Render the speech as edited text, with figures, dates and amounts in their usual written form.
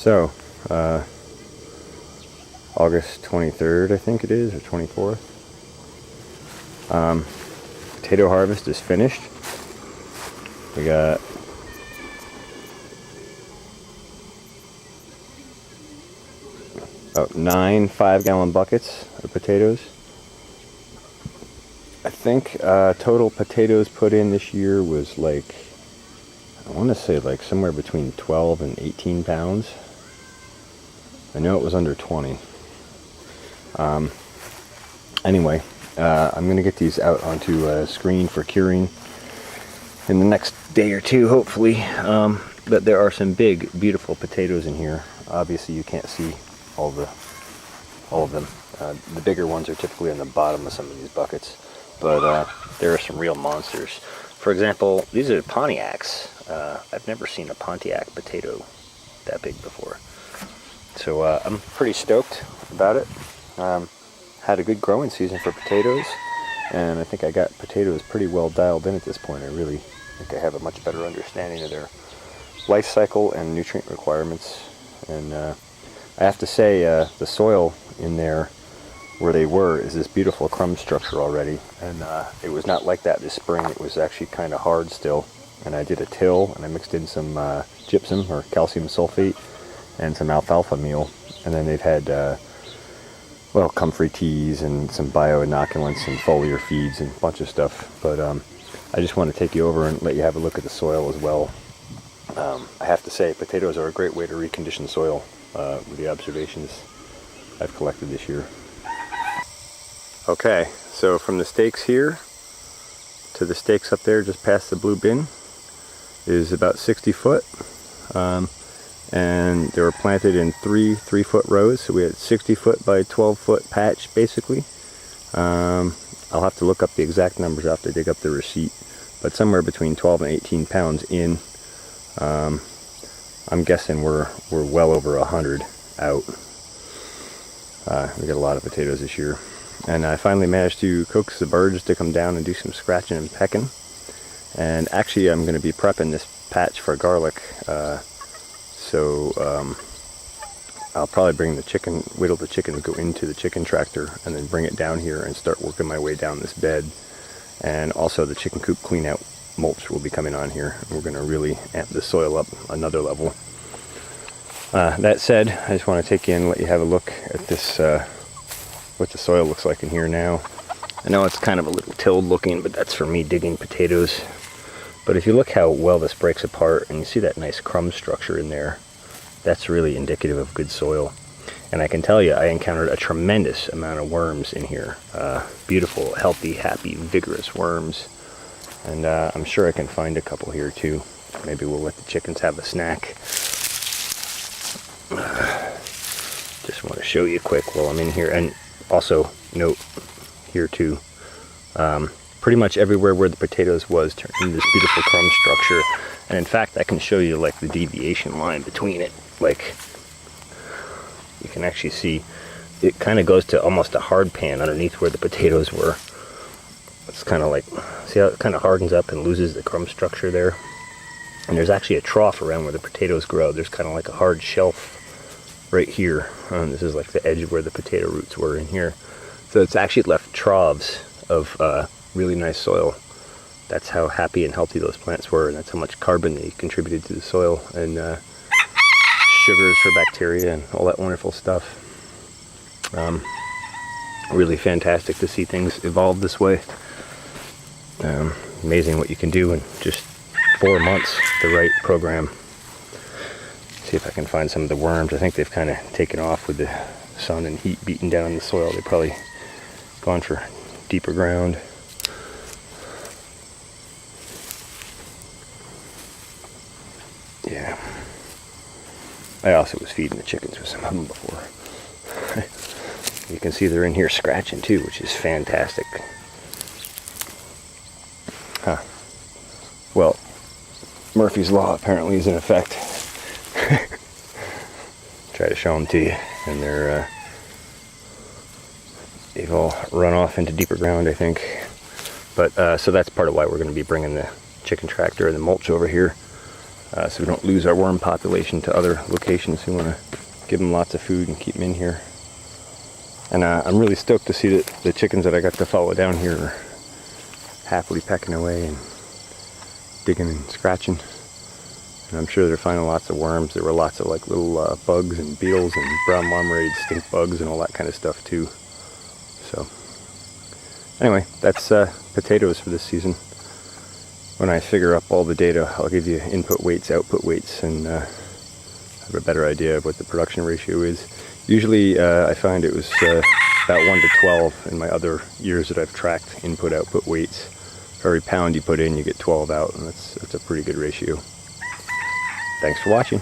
So, August 23rd, I think it is, or 24th. Potato harvest is finished. We got about 9 5-gallon buckets of potatoes. I think total potatoes put in this year was like, I want to say like somewhere between 12 and 18 pounds. I know it was under 20. Anyway, I'm going to get these out onto a screen for curing in the next day or two, hopefully. But there are some big, beautiful potatoes in here. Obviously, you can't see all of them. The bigger ones are typically on the bottom of some of these buckets. But there are some real monsters. For example, these are Pontiacs. I've never seen a Pontiac potato that big before. So I'm pretty stoked about it. Had a good growing season for potatoes, and I think I got potatoes pretty well dialed in at this point. I really think I have a much better understanding of their life cycle and nutrient requirements. And I have to say, the soil in there where they were is this beautiful crumb structure already, and it was not like that this spring. It was actually kind of hard still, and I did a till, and I mixed in some gypsum or calcium sulfate and some alfalfa meal, and then they've had well, comfrey teas and some bioinoculants and foliar feeds and a bunch of stuff. But I just want to take you over and let you have a look at the soil as well. I have to say, potatoes are a great way to recondition soil with the observations I've collected this year. Okay, so from the stakes here to the stakes up there just past the blue bin is about 60 foot. And they were planted in 3-foot rows, so we had 60 foot by 12 foot patch basically. I'll have to look up the exact numbers after I dig up the receipt, but somewhere between 12 and 18 pounds in. I'm guessing we're well over 100 out. We got a lot of potatoes this year, and I finally managed to coax the birds to come down and do some scratching and pecking. And actually, I'm going to be prepping this patch for garlic. So I'll probably bring the chicken, whittle the chicken to go into the chicken tractor, and then bring it down here and start working my way down this bed. And also the chicken coop clean out mulch will be coming on here. We're going to really amp the soil up another level. That said, I just want to take you in and let you have a look at this, what the soil looks like in here now. I know it's kind of a little tilled looking, but that's for me digging potatoes. But if you look how well this breaks apart, and you see that nice crumb structure in there, that's really indicative of good soil. And I can tell you, I encountered a tremendous amount of worms in here. Beautiful, healthy, happy, vigorous worms. And I'm sure I can find a couple here too. Maybe we'll let the chickens have a snack. Just want to show you quick while I'm in here. And also, note here too, pretty much everywhere where the potatoes was turned into this beautiful crumb structure. And in fact, I can show you like the deviation line between it. Like, you can actually see it kind of goes to almost a hard pan underneath where the potatoes were. It's kind of like, see how it kind of hardens up and loses the crumb structure there? And there's actually a trough around where the potatoes grow. There's kind of like a hard shelf right here. This is like the edge of where the potato roots were in here. So it's actually left troughs of really nice soil. That's how happy and healthy those plants were, and that's how much carbon they contributed to the soil, and sugars for bacteria and all that wonderful stuff. Really fantastic to see things evolve this way. Amazing what you can do in just 4 months, the right program. See if I can find some of the worms. I think they've kind of taken off with the sun and heat beating down the soil. They've probably gone for deeper ground. Yeah. I also was feeding the chickens with some of them before. You can see they're in here scratching too, which is fantastic. Huh. Well, Murphy's Law apparently is in effect. Try to show them to you, and they've all run off into deeper ground, I think. But so that's part of why we're going to be bringing the chicken tractor and the mulch over here. so we don't lose our worm population to other locations. We want to give them lots of food and keep them in here. And I'm really stoked to see that the chickens that I got to follow down here are happily pecking away and digging and scratching. And I'm sure they're finding lots of worms. There were lots of like little bugs and beetles and brown marmorated stink bugs and all that kind of stuff too. So anyway, that's potatoes for this season. When I figure up all the data, I'll give you input weights, output weights, and have a better idea of what the production ratio is. Usually I find it was about 1 to 12 in my other years that I've tracked input output weights. For every pound you put in, you get 12 out, and that's a pretty good ratio. Thanks for watching.